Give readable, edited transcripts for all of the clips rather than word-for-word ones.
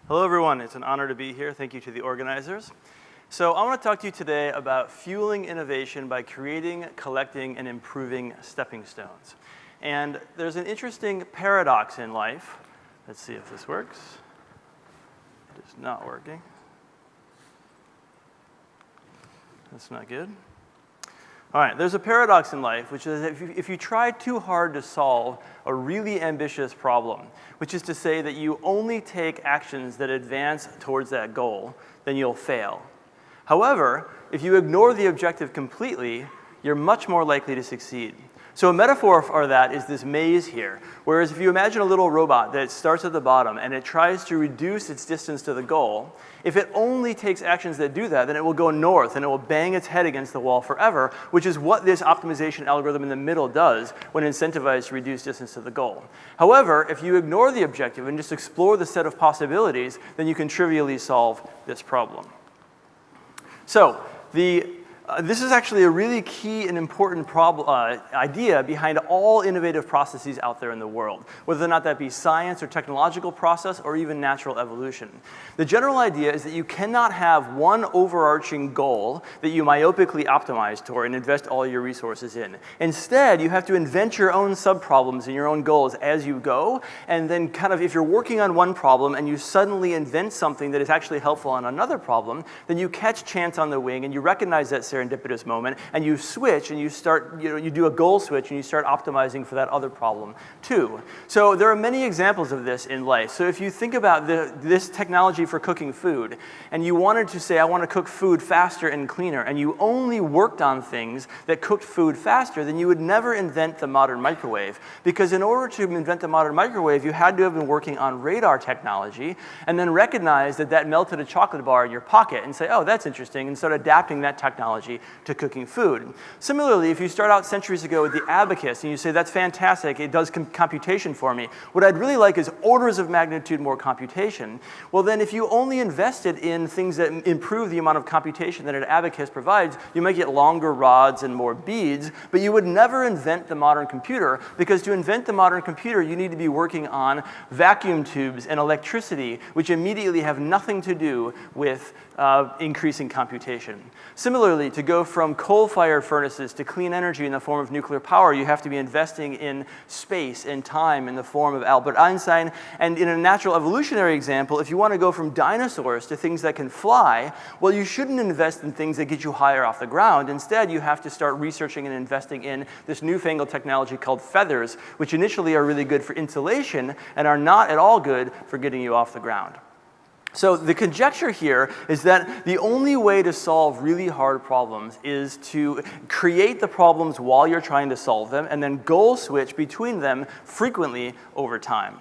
Hello everyone, it's an honor to be here. Thank you to the organizers. So I want to talk to you today about fueling innovation by creating, collecting, and improving stepping stones. And there's an interesting paradox in life. Let's see if this works. It is not working. That's not good. All right, there's a paradox in life, which is that if you try too hard to solve a really ambitious problem, which is to say that you only take actions that advance towards that goal, then you'll fail. However, if you ignore the objective completely, you're much more likely to succeed. So a metaphor for that is this maze here. Whereas if you imagine a little robot that starts at the bottom and it tries to reduce its distance to the goal, if it only takes actions that do that, then it will go north and it will bang its head against the wall forever, which is what this optimization algorithm in the middle does when incentivized to reduce distance to the goal. However, if you ignore the objective and just explore the set of possibilities, then you can trivially solve this problem. So this is actually a really key and important idea behind all innovative processes out there in the world, whether or not that be science or technological process or even natural evolution. The general idea is that you cannot have one overarching goal that you myopically optimize toward and invest all your resources in. Instead, you have to invent your own subproblems and your own goals as you go, and then kind of if you're working on one problem and you suddenly invent something that is actually helpful on another problem, then you catch chance on the wing and you recognize that serendipitous moment, and you switch and you start, you do a goal switch and you start optimizing for that other problem too. So there are many examples of this in life. So if you think about this technology for cooking food, and you wanted to say, I want to cook food faster and cleaner, and you only worked on things that cooked food faster, then you would never invent the modern microwave. Because in order to invent the modern microwave, you had to have been working on radar technology, and then recognize that that melted a chocolate bar in your pocket, and say, oh, that's interesting, and start adapting that technology to cooking food. Similarly, if you start out centuries ago with the abacus and you say, that's fantastic, it does computation for me. What I'd really like is orders of magnitude more computation. Well then, if you only invested in things that improve the amount of computation that an abacus provides, you might get longer rods and more beads, but you would never invent the modern computer, because to invent the modern computer, you need to be working on vacuum tubes and electricity, which immediately have nothing to do with increasing computation. Similarly, to go from coal-fired furnaces to clean energy in the form of nuclear power, you have to be investing in space and time in the form of Albert Einstein. And in a natural evolutionary example, if you want to go from dinosaurs to things that can fly, well, you shouldn't invest in things that get you higher off the ground. Instead, you have to start researching and investing in this newfangled technology called feathers, which initially are really good for insulation and are not at all good for getting you off the ground. So the conjecture here is that the only way to solve really hard problems is to create the problems while you're trying to solve them and then goal switch between them frequently over time.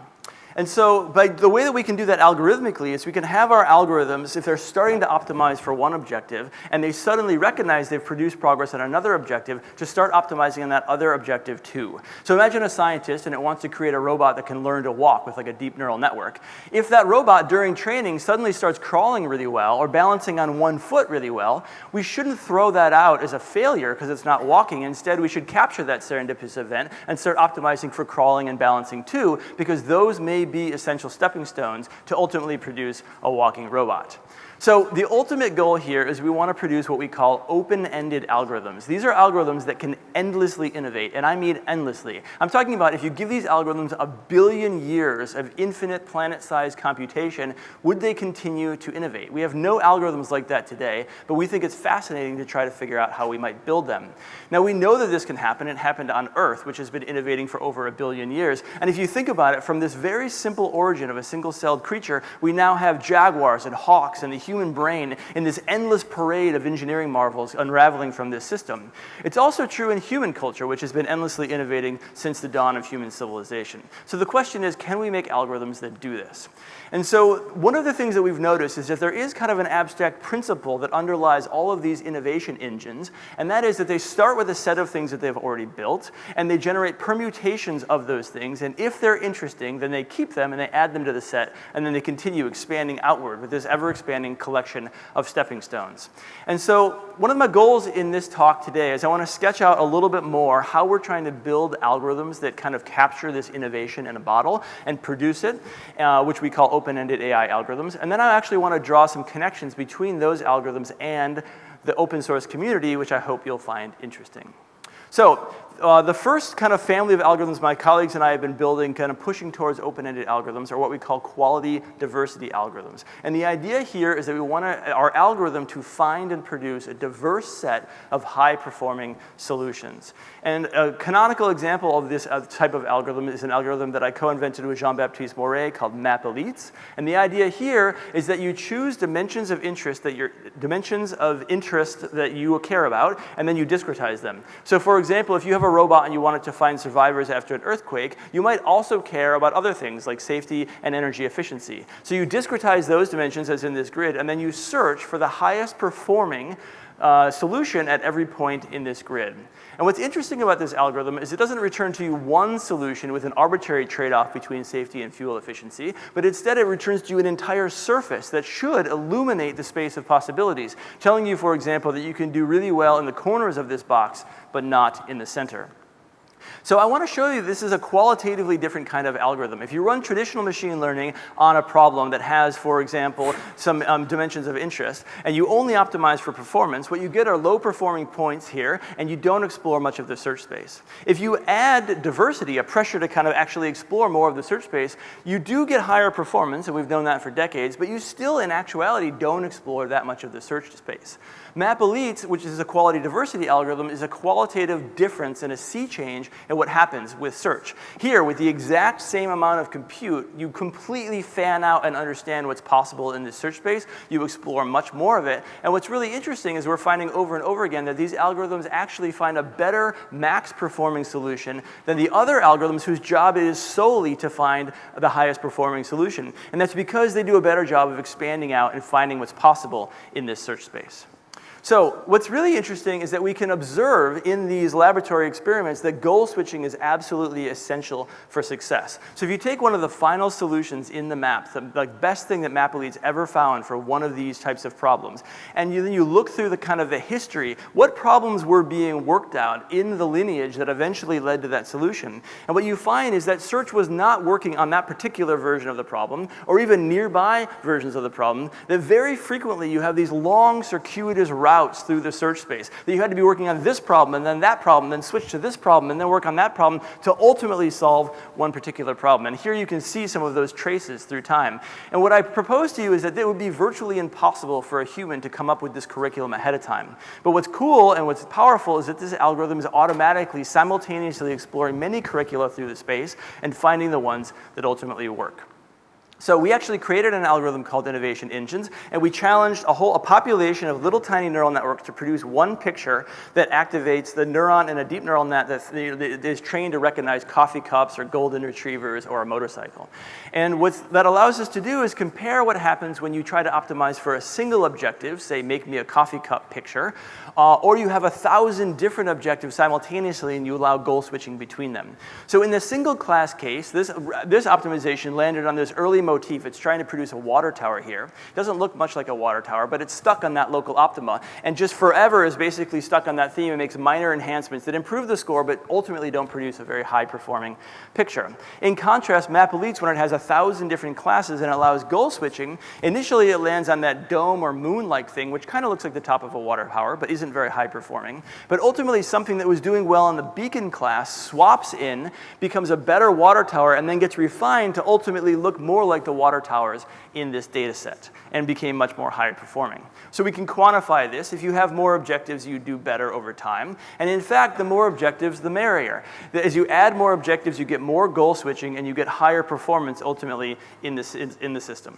And so the way that we can do that algorithmically is we can have our algorithms, if they're starting to optimize for one objective, and they suddenly recognize they've produced progress on another objective, to start optimizing on that other objective too. So imagine a scientist and it wants to create a robot that can learn to walk with like a deep neural network. If that robot during training suddenly starts crawling really well or balancing on one foot really well, we shouldn't throw that out as a failure because it's not walking. Instead, we should capture that serendipitous event and start optimizing for crawling and balancing too, because those may be essential stepping stones to ultimately produce a walking robot. So the ultimate goal here is we want to produce what we call open-ended algorithms. These are algorithms that can endlessly innovate, and I mean endlessly. I'm talking about if you give these algorithms 1 billion years of infinite planet-sized computation, would they continue to innovate? We have no algorithms like that today, but we think it's fascinating to try to figure out how we might build them. Now we know that this can happen. It happened on Earth, which has been innovating for over 1 billion years. And if you think about it, from this very simple origin of a single-celled creature, we now have jaguars and hawks and the human brain in this endless parade of engineering marvels unraveling from this system. It's also true in human culture, which has been endlessly innovating since the dawn of human civilization. So the question is, can we make algorithms that do this? And so one of the things that we've noticed is that there is kind of an abstract principle that underlies all of these innovation engines, and that is that they start with a set of things that they've already built, and they generate permutations of those things, and if they're interesting, then they keep them and they add them to the set, and then they continue expanding outward with this ever-expanding collection of stepping stones. And so one of my goals in this talk today is I want to sketch out a little bit more how we're trying to build algorithms that kind of capture this innovation in a bottle and produce it, which we call open-ended AI algorithms. And then I actually want to draw some connections between those algorithms and the open source community, which I hope you'll find interesting. So the first kind of family of algorithms my colleagues and I have been building, kind of pushing towards open-ended algorithms, are what we call quality diversity algorithms. And the idea here is that we want our algorithm to find and produce a diverse set of high-performing solutions. And a canonical example of this type of algorithm is an algorithm that I co-invented with Jean-Baptiste Moret called MapElites. And the idea here is that you choose dimensions of interest that you care about, and then you discretize them. So for example, if you have a robot and you want it to find survivors after an earthquake, you might also care about other things like safety and energy efficiency. So you discretize those dimensions as in this grid, and then you search for the highest performing solution at every point in this grid. And what's interesting about this algorithm is it doesn't return to you one solution with an arbitrary trade-off between safety and fuel efficiency, but instead it returns to you an entire surface that should illuminate the space of possibilities, telling you, for example, that you can do really well in the corners of this box, but not in the center. So I want to show you this is a qualitatively different kind of algorithm. If you run traditional machine learning on a problem that has, for example, some dimensions of interest, and you only optimize for performance, what you get are low-performing points here, and you don't explore much of the search space. If you add diversity, a pressure to kind of actually explore more of the search space, you do get higher performance, and we've known that for decades, but you still, in actuality, don't explore that much of the search space. MapElites, which is a quality diversity algorithm, is a qualitative difference and a sea change in what happens with search. Here, with the exact same amount of compute, you completely fan out and understand what's possible in this search space. You explore much more of it. And what's really interesting is we're finding over and over again that these algorithms actually find a better max performing solution than the other algorithms whose job it is solely to find the highest performing solution. And that's because they do a better job of expanding out and finding what's possible in this search space. So what's really interesting is that we can observe in these laboratory experiments that goal switching is absolutely essential for success. So if you take one of the final solutions in the map, the best thing that MapElites ever found for one of these types of problems, and then you look through the kind of the history, what problems were being worked out in the lineage that eventually led to that solution. And what you find is that search was not working on that particular version of the problem, or even nearby versions of the problem, that very frequently you have these long circuitous routes through the search space. That you had to be working on this problem and then that problem, then switch to this problem and then work on that problem to ultimately solve one particular problem. And here you can see some of those traces through time. And what I propose to you is that it would be virtually impossible for a human to come up with this curriculum ahead of time. But what's cool and what's powerful is that this algorithm is automatically, simultaneously exploring many curricula through the space and finding the ones that ultimately work. So we actually created an algorithm called innovation engines, and we challenged a population of little tiny neural networks to produce one picture that activates the neuron in a deep neural net that is trained to recognize coffee cups or golden retrievers or a motorcycle. And what that allows us to do is compare what happens when you try to optimize for a single objective, say make me a coffee cup picture, or you have 1,000 different objectives simultaneously and you allow goal switching between them. So in the single class case, this optimization landed on this early motif. It's trying to produce a water tower here. It doesn't look much like a water tower, but it's stuck on that local optima, and just forever is basically stuck on that theme and makes minor enhancements that improve the score, but ultimately don't produce a very high-performing picture. In contrast, MapElites, when it has 1,000 different classes and allows goal switching, initially it lands on that dome or moon-like thing, which kind of looks like the top of a water tower, but isn't very high-performing. But ultimately, something that was doing well in the beacon class swaps in, becomes a better water tower, and then gets refined to ultimately look more like the water towers in this data set and became much more high performing. So we can quantify this. If you have more objectives, you do better over time. And in fact, the more objectives, the merrier. As you add more objectives, you get more goal switching and you get higher performance ultimately in the system.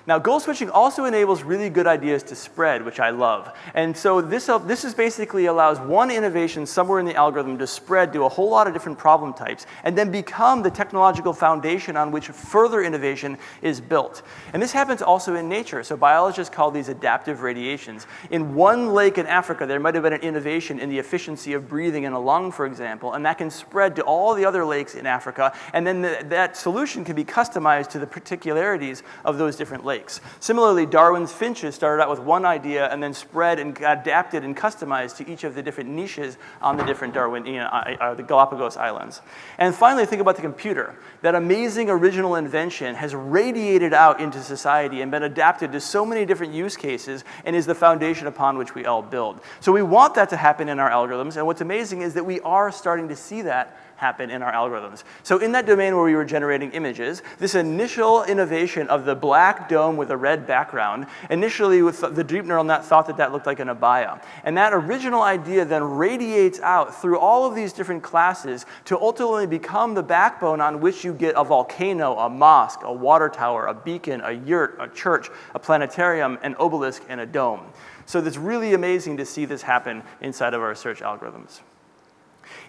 Now, goal switching also enables really good ideas to spread, which I love. And so this is basically allows one innovation somewhere in the algorithm to spread to a whole lot of different problem types and then become the technological foundation on which further innovation is built. And this happens also in nature. So biologists call these adaptive radiations. In one lake in Africa, there might have been an innovation in the efficiency of breathing in a lung, for example, and that can spread to all the other lakes in Africa, and then that solution can be customized to the particularities of those different lakes. Similarly, Darwin's finches started out with one idea and then spread and adapted and customized to each of the different niches on the different the Galapagos Islands. And finally, think about the computer. That amazing original invention has radiated out into society and been adapted to so many different use cases and is the foundation upon which we all build. So we want that to happen in our algorithms, and what's amazing is that we are starting to see that happen in our algorithms. So in that domain where we were generating images, this initial innovation of the black dome with a red background, initially with the deep neural net thought that looked like an abaya. And that original idea then radiates out through all of these different classes to ultimately become the backbone on which you get a volcano, a mosque, a water tower, a beacon, a yurt, a church, a planetarium, an obelisk, and a dome. So it's really amazing to see this happen inside of our search algorithms.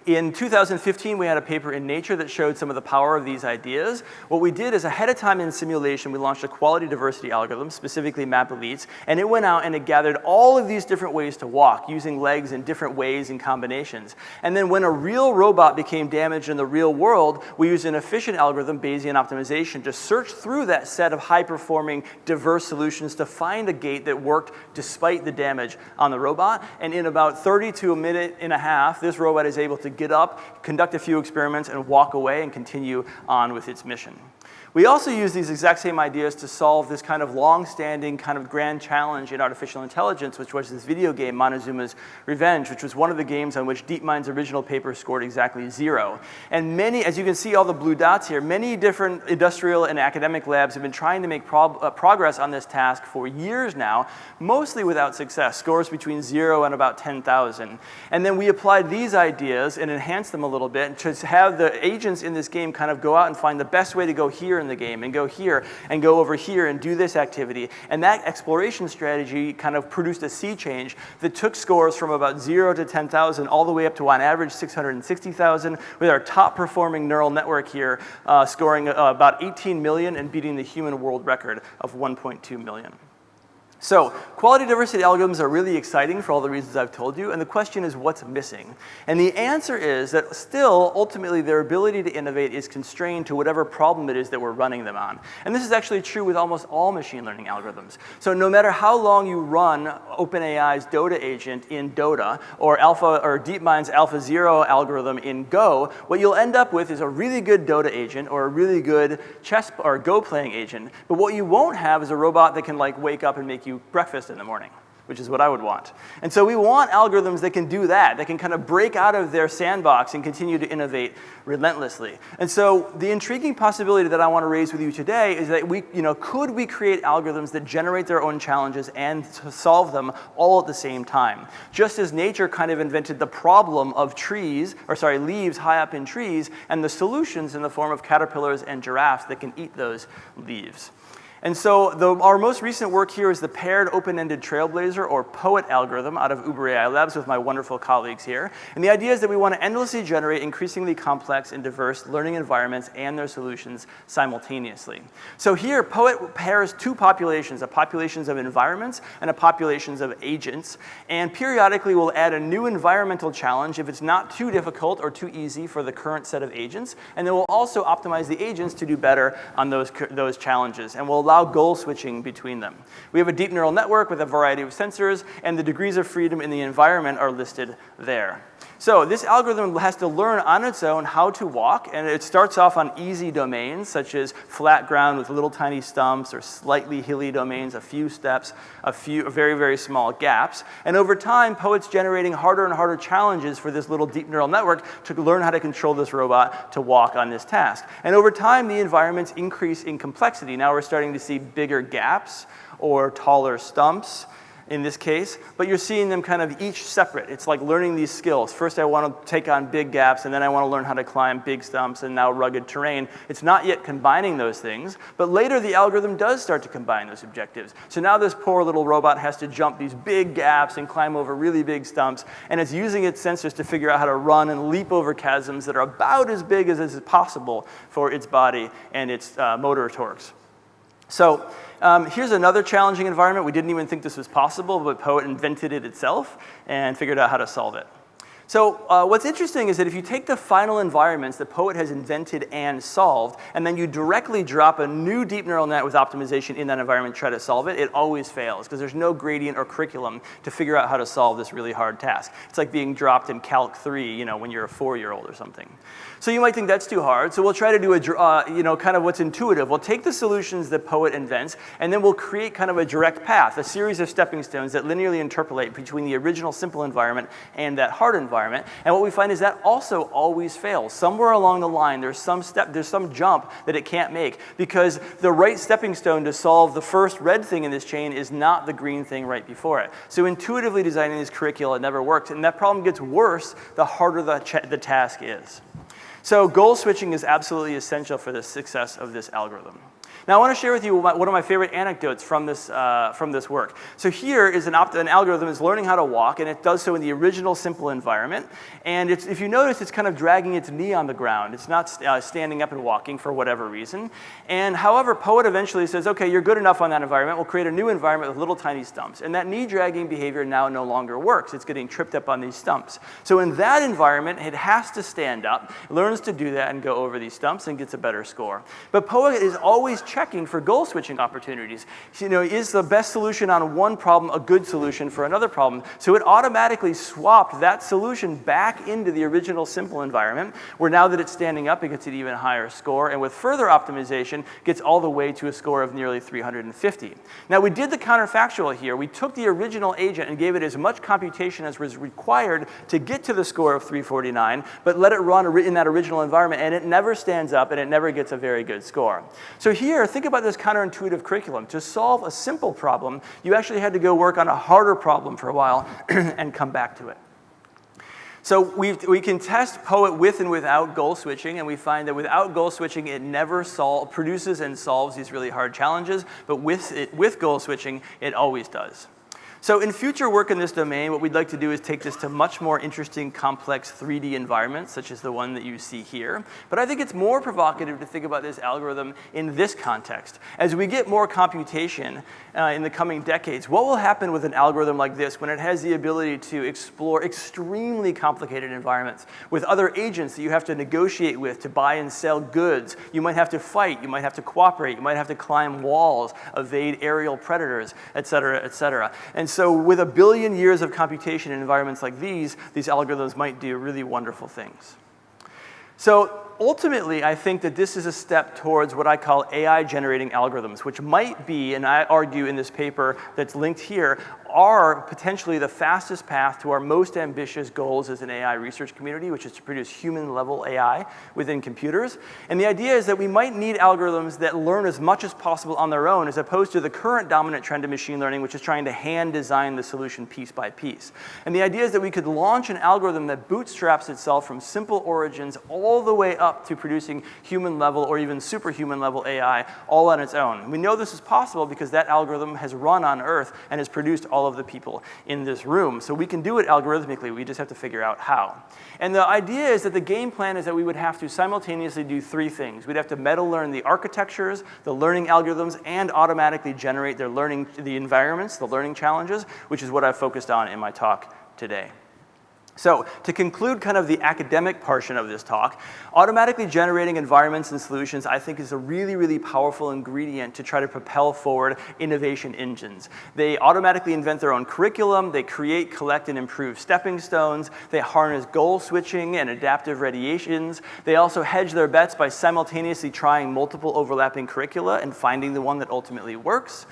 In 2015, we had a paper in Nature that showed some of the power of these ideas. What we did is ahead of time in simulation, we launched a quality diversity algorithm, specifically MapElites, and it went out and it gathered all of these different ways to walk, using legs in different ways and combinations. And then when a real robot became damaged in the real world, we used an efficient algorithm, Bayesian optimization, to search through that set of high-performing, diverse solutions to find a gait that worked despite the damage on the robot. And in about 30 to a minute and a half, this robot is able to get up, conduct a few experiments, and walk away and continue on with its mission. We also use these exact same ideas to solve this kind of long-standing kind of grand challenge in artificial intelligence, which was this video game, Montezuma's Revenge, which was one of the games on which DeepMind's original paper scored exactly 0. And many, as you can see all the blue dots here, many different industrial and academic labs have been trying to make progress on this task for years now, mostly without success, scores between 0 and about 10,000. And then we applied these ideas and enhanced them a little bit to have the agents in this game kind of go out and find the best way to go here in the game and go here and go over here and do this activity. And that exploration strategy kind of produced a sea change that took scores from about 0 to 10,000 all the way up to on average 660,000, with our top performing neural network here scoring about 18 million and beating the human world record of 1.2 million. So quality diversity algorithms are really exciting for all the reasons I've told you, and the question is what's missing? And the answer is that still, ultimately, their ability to innovate is constrained to whatever problem it is that we're running them on. And this is actually true with almost all machine learning algorithms. So no matter how long you run OpenAI's Dota agent in Dota, or DeepMind's AlphaZero algorithm in Go, what you'll end up with is a really good Dota agent or a really good chess or Go playing agent. But what you won't have is a robot that can like wake up and make you breakfast in the morning, which is what I would want. And so we want algorithms that can do that can kind of break out of their sandbox and continue to innovate relentlessly. And so the intriguing possibility that I want to raise with you today is that could we create algorithms that generate their own challenges and to solve them all at the same time? Just as nature kind of invented the problem of leaves high up in trees, and the solutions in the form of caterpillars and giraffes that can eat those leaves. And so our most recent work here is the paired open-ended Trailblazer, or POET algorithm, out of Uber AI Labs with my wonderful colleagues here. And the idea is that we want to endlessly generate increasingly complex and diverse learning environments and their solutions simultaneously. So here, POET pairs two populations, a populations of environments and a populations of agents. And periodically, we'll add a new environmental challenge if it's not too difficult or too easy for the current set of agents. And then we'll also optimize the agents to do better on those challenges. And we'll allow goal switching between them. We have a deep neural network with a variety of sensors, and the degrees of freedom in the environment are listed there. So this algorithm has to learn on its own how to walk, and it starts off on easy domains, such as flat ground with little tiny stumps, or slightly hilly domains, a few steps, a few very, very small gaps. And over time, POET's generating harder and harder challenges for this little deep neural network to learn how to control this robot to walk on this task. And over time, the environments increase in complexity. Now we're starting to see bigger gaps or taller stumps in this case, but you're seeing them kind of each separate. It's like learning these skills. First I want to take on big gaps, and then I want to learn how to climb big stumps and now rugged terrain. It's not yet combining those things, but later the algorithm does start to combine those objectives. So now this poor little robot has to jump these big gaps and climb over really big stumps, and it's using its sensors to figure out how to run and leap over chasms that are about as big as is possible for its body and its motor torques. So here's another challenging environment. We didn't even think this was possible, but Poet invented it itself and figured out how to solve it. So what's interesting is that if you take the final environments that Poet has invented and solved, and then you directly drop a new deep neural net with optimization in that environment and try to solve it, it always fails, because there's no gradient or curriculum to figure out how to solve this really hard task. It's like being dropped in Calc 3, when you're a 4-year-old or something. So you might think that's too hard, so we'll try to do kind of what's intuitive. We'll take the solutions that Poet invents, and then we'll create kind of a direct path, a series of stepping stones that linearly interpolate between the original simple environment and that hard environment. And what we find is that also always fails. Somewhere along the line, there's some jump that it can't make, because the right stepping stone to solve the first red thing in this chain is not the green thing right before it. So intuitively designing these curricula never works, and that problem gets worse the harder the task is. So goal switching is absolutely essential for the success of this algorithm. Now I want to share with you one of my favorite anecdotes from this work. So here is an algorithm is learning how to walk, and it does so in the original simple environment. And if you notice, it's kind of dragging its knee on the ground. It's not standing up and walking for whatever reason. And however, Poet eventually says, okay, you're good enough on that environment. We'll create a new environment with little tiny stumps. And that knee dragging behavior now no longer works. It's getting tripped up on these stumps. So in that environment, it has to stand up, learns to do that and go over these stumps and gets a better score. But Poet is always checking for goal switching opportunities. Is the best solution on one problem a good solution for another problem? So it automatically swapped that solution back into the original simple environment, where now that it's standing up, it gets an even higher score, and with further optimization, gets all the way to a score of nearly 350. Now we did the counterfactual here. We took the original agent and gave it as much computation as was required to get to the score of 349, but let it run in that original environment, and it never stands up, and it never gets a very good score. So here, think about this counterintuitive curriculum. To solve a simple problem, you actually had to go work on a harder problem for a while and come back to it. So we can test Poet with and without goal switching, and we find that without goal switching, it never produces and solves these really hard challenges, but with goal switching, it always does. So in future work in this domain, what we'd like to do is take this to much more interesting, complex 3D environments, such as the one that you see here. But I think it's more provocative to think about this algorithm in this context. As we get more computation in the coming decades, what will happen with an algorithm like this when it has the ability to explore extremely complicated environments with other agents that you have to negotiate with to buy and sell goods? You might have to fight, you might have to cooperate, you might have to climb walls, evade aerial predators, et cetera, et cetera. And so with 1 billion years of computation in environments like these algorithms might do really wonderful things. So ultimately, I think that this is a step towards what I call AI-generating algorithms, which might be, and I argue in this paper that's linked here, are potentially the fastest path to our most ambitious goals as an AI research community, which is to produce human-level AI within computers. And the idea is that we might need algorithms that learn as much as possible on their own, as opposed to the current dominant trend of machine learning, which is trying to hand-design the solution piece by piece. And the idea is that we could launch an algorithm that bootstraps itself from simple origins all the way up to producing human-level or even superhuman-level AI all on its own. And we know this is possible because that algorithm has run on Earth and has produced all of the people in this room. So we can do it algorithmically, we just have to figure out how. And the idea is that the game plan is that we would have to simultaneously do 3 things. We'd have to meta-learn the architectures, the learning algorithms, and automatically generate the environments, the learning challenges, which is what I've focused on in my talk today. So to conclude kind of the academic portion of this talk, automatically generating environments and solutions I think is a really, really powerful ingredient to try to propel forward innovation engines. They automatically invent their own curriculum, they create, collect, and improve stepping stones, they harness goal switching and adaptive radiations, they also hedge their bets by simultaneously trying multiple overlapping curricula and finding the one that ultimately works.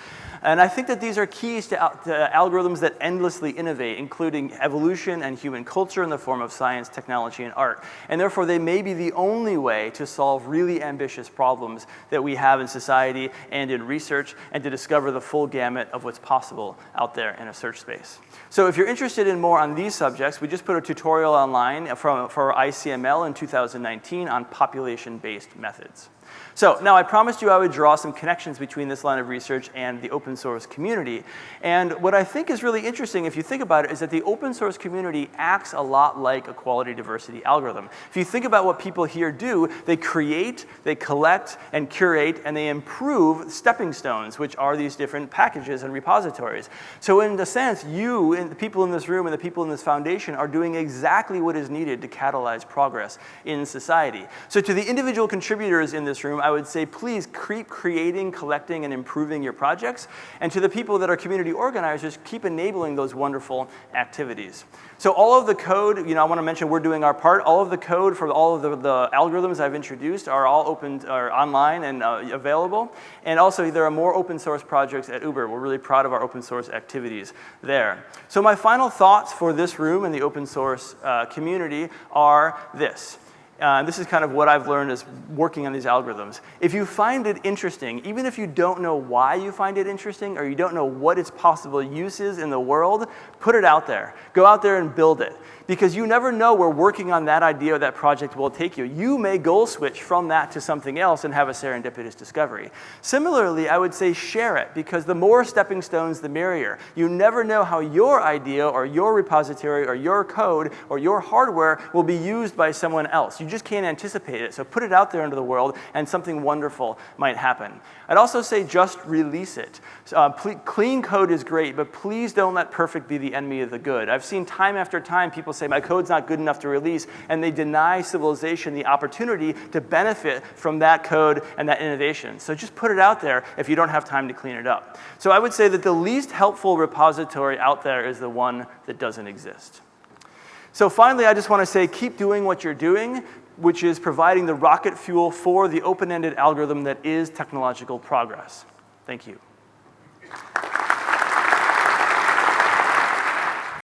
And I think that these are keys to algorithms that endlessly innovate, including evolution and human culture in the form of science, technology, and art. And therefore, they may be the only way to solve really ambitious problems that we have in society and in research, and to discover the full gamut of what's possible out there in a search space. So if you're interested in more on these subjects, we just put a tutorial online for ICML in 2019 on population-based methods. So now I promised you I would draw some connections between this line of research and the open source community. And what I think is really interesting, if you think about it, is that the open source community acts a lot like a quality diversity algorithm. If you think about what people here do, they create, they collect, and curate, and they improve stepping stones, which are these different packages and repositories. So in a sense, you and the people in this room and the people in this foundation are doing exactly what is needed to catalyze progress in society. So to the individual contributors in this room, I would say please keep creating, collecting, and improving your projects. And to the people that are community organizers, keep enabling those wonderful activities. So all of the code, I want to mention we're doing our part. All of the code for all of the algorithms I've introduced are all open, or online and available. And also there are more open source projects at Uber. We're really proud of our open source activities there. So my final thoughts for this room and the open source community are this. This is kind of what I've learned as working on these algorithms. If you find it interesting, even if you don't know why you find it interesting or you don't know what its possible use is in the world, put it out there. Go out there and build it. Because you never know where working on that idea or that project will take you. You may goal switch from that to something else and have a serendipitous discovery. Similarly, I would say share it, because the more stepping stones, the merrier. You never know how your idea or your repository or your code or your hardware will be used by someone else. You just can't anticipate it. So put it out there into the world and something wonderful might happen. I'd also say just release it. Clean code is great, but please don't let perfect be the enemy of the good. I've seen time after time people say, my code's not good enough to release, and they deny civilization the opportunity to benefit from that code and that innovation. So just put it out there if you don't have time to clean it up. So I would say that the least helpful repository out there is the one that doesn't exist. So finally, I just want to say, keep doing what you're doing, which is providing the rocket fuel for the open-ended algorithm that is technological progress. Thank you.